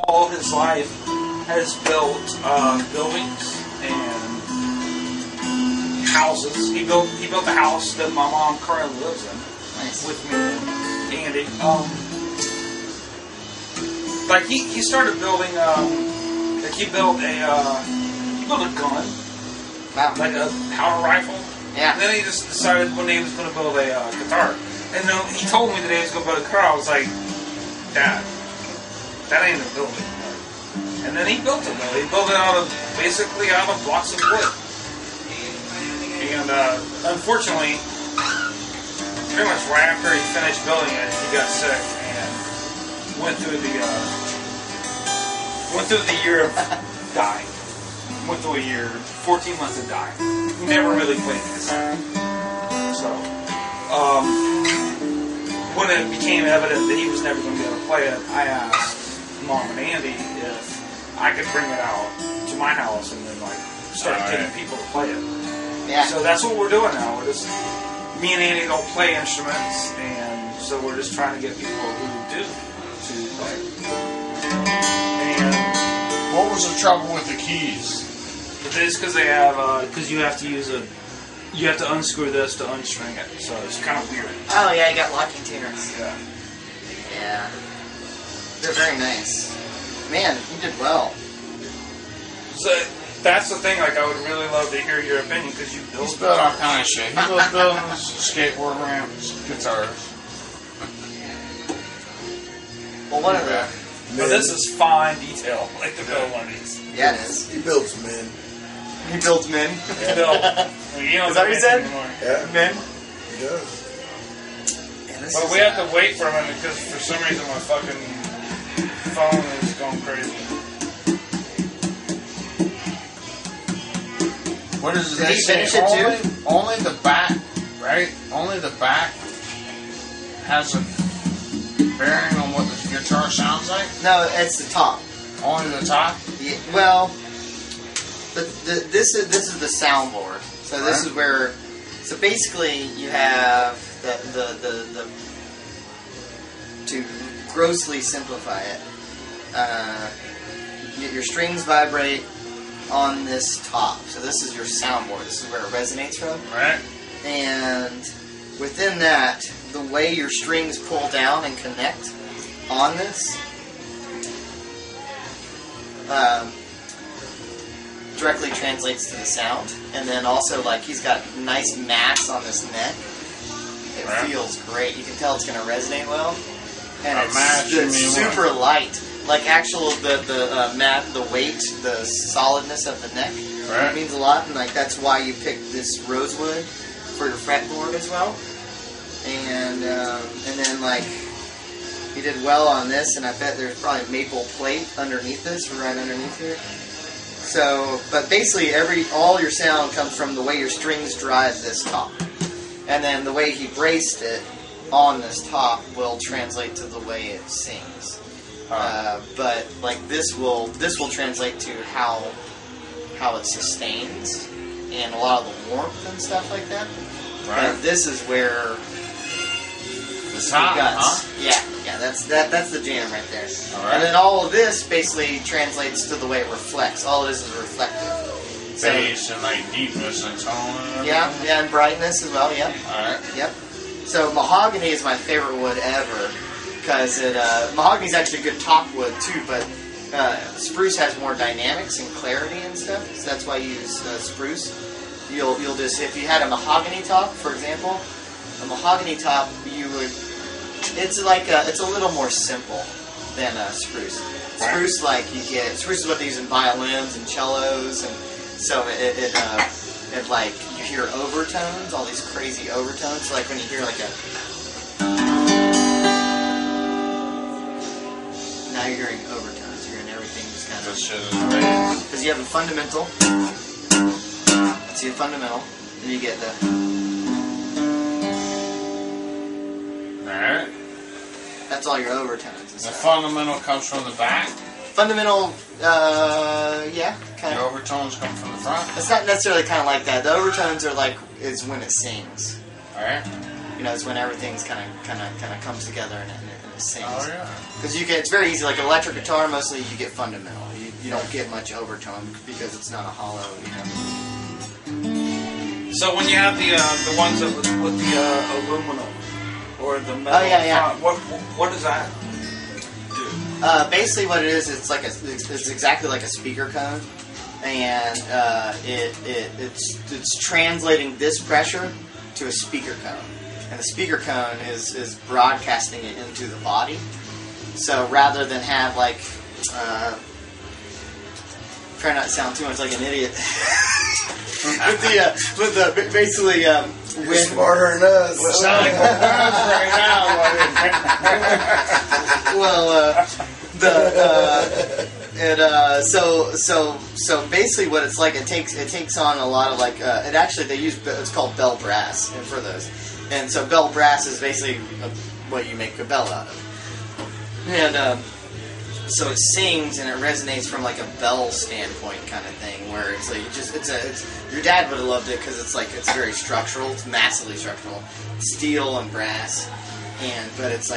all his life has built buildings and houses. He built the house that my mom currently lives in. Nice. With me and Andy. Like he started building. Like he built a gun. Wow. Like a powder rifle. Yeah. And then he just decided one day he was going to build a guitar. And then he told me that he was going to build a guitar. I was like, Dad, that ain't a building. And then he built it. He built it basically out of blocks of wood. And unfortunately, pretty much right after he finished building it, he got sick and went through the year of dying. Went through a year, 14 months of dying. He never really played this. So, when it became evident that he was never going to be able to play it, I asked Mom and Andy if I could bring it out to my house and then start getting people to play it. Yeah. So that's what we're doing now. We're just, me and Andy don't play instruments, and so we're just trying to get people who do to play. And what was the trouble with the keys? It's because they have, because you have to use you have to unscrew this to unstring it, so it's kind of weird. Oh yeah, you got locking tuners. Yeah. Yeah. They're very nice. Man, you did well. So that's the thing. I would really love to hear your opinion because you built. He's built all kind of shit. He built buildings, skateboard ramps, guitars. Well, one of the. But this is fine detail, like the build one of these. Yeah, it is. He builds men. He builds men. You don't Is that what you said? anymore. Yeah. Men. He does. Yeah, this But is, we have to wait for a minute because for some reason my fucking phone is going crazy. What does Did they he say? finish it too? Only the back, right? Only the back has a bearing on what the guitar sounds like? No, it's the top. Only the top? Yeah, well, this is the soundboard. So this is where. So basically, you have the to grossly simplify it. Your strings vibrate on this top. So this is your soundboard. This is where it resonates from. Right. And within that, the way your strings pull down and connect on this directly translates to the sound. And then also, he's got nice mass on this neck. It feels great. You can tell it's going to resonate well. And it's super light. Like the weight, the solidness of the neck means a lot. And that's why you picked this rosewood for your fretboard as well. And then he did well on this, and I bet there's probably maple plate underneath this, right underneath here. So, but basically all your sound comes from the way your strings drive this top. And then the way he braced it on this top will translate to the way it sings. But this will translate to how it sustains and a lot of the warmth and stuff like that. Right. And this is where the top, guts. Yeah, that's the jam right there. All right. And then all of this basically translates to the way it reflects. All it is reflective. Bass and deepness and tone. Yeah, and brightness as well. Yep. All right. Yep. So mahogany is my favorite wood ever because mahogany is actually a good top wood too, but spruce has more dynamics and clarity and stuff. So that's why I use spruce. You'll just, if you had a mahogany top, for example, a mahogany top, it's a little more simple than spruce. Spruce, spruce is what they use in violins and cellos, and so it you hear overtones, all these crazy overtones. So when you hear now you're hearing overtones. You're hearing everything just kind of. Because you have a fundamental. See a fundamental, then you get the. Alright. That's all your overtones and The stuff. fundamental comes from the back. Fundamental, yeah, kind The of. overtones come from the front. It's not necessarily kind of like that. The overtones are is when it sings. Alright. You know, it's when everything's kind of comes together and it sings. Oh yeah. Because it's very easy. Like electric guitar, mostly you get fundamental. You don't get much overtone because it's not a hollow. You know. So when you have the ones that with the aluminum or the metal, what does that do? Basically, what it is, it's exactly like a speaker cone, and it's translating this pressure to a speaker cone. And the speaker cone is broadcasting it into the body. So rather than have like, try not to sound too much like an idiot. Basically, You're smarter than us. Sound like us right now. So basically, what it's like, it takes on a lot of like, it's called bell brass for those. And so bell brass is basically what you make a bell out of. And so it sings and it resonates from like a bell standpoint kind of thing, where it's like your dad would have loved it because it's very structural. It's massively structural, steel and brass, but it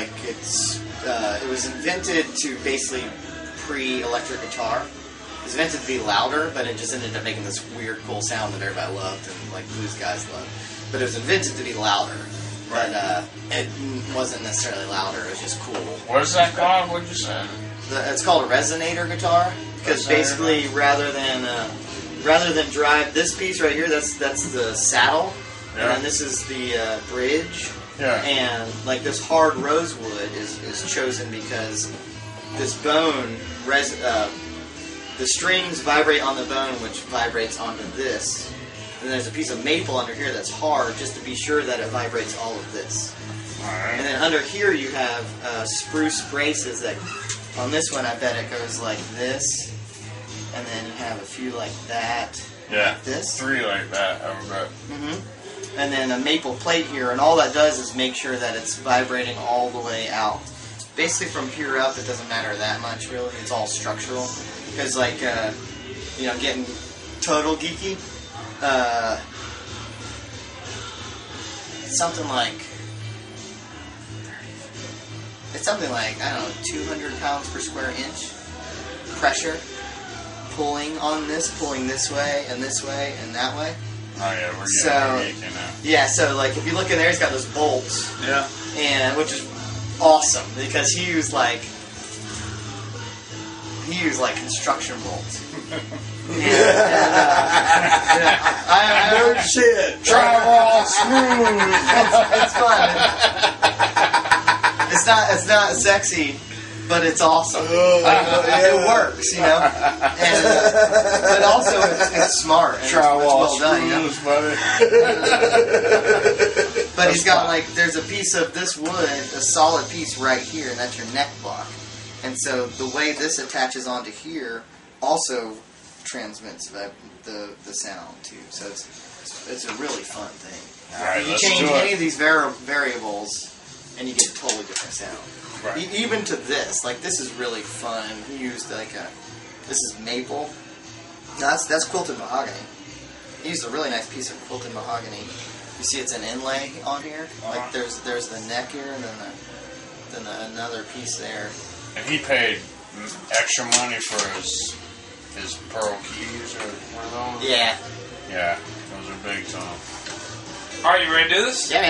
was invented to basically pre-electric guitar. It was invented to be louder, but it just ended up making this weird, cool sound that everybody loved and like blues guys loved. But it was invented to be louder, but it wasn't necessarily louder. It was just cool. What is that called? What'd you say? It's called a resonator guitar, because basically rather than drive this piece right here, that's the saddle, and then this is the bridge, and like this hard rosewood is chosen because this bone the strings vibrate on the bone, which vibrates onto this. And there's a piece of maple under here that's hard, just to be sure that it vibrates all of this. Alright. And then under here you have spruce braces that, on this one I bet it goes like this, and then you have a few like that. Yeah. Like this. 3 like that, I bet. Mm-hmm. And then a maple plate here, and all that does is make sure that it's vibrating all the way out. Basically from here up, it doesn't matter that much really. It's all structural. Because getting total geeky, it's something like, I don't know, 200 pounds per square inch pressure pulling on this, pulling this way and that way. Oh yeah, we're getting geeky now. Yeah, so like if you look in there, he's got those bolts. Yeah. And which is awesome because he used like construction bolts. No shit. Drywall smooth. It's fun. It's not sexy, but it's awesome. It works, you know. But also it's smart. And Drywall it's well done, you know? buddy. But he's got there's a piece of this wood, a solid piece right here, and that's your neck block. And so the way this attaches onto here also transmits the sound too. So it's a really fun thing. All right, you let's change do it. any of these variables, and you get a totally different sound. Right. Even to this, like this is really fun. He used this is maple. No, that's quilted mahogany. He used a really nice piece of quilted mahogany. You see, it's an inlay on here. Like there's the neck here, and then another piece there. And he paid extra money for his pearl keys or one of those. Yeah. Yeah, those are big time. Are you ready to do this? Yeah, man.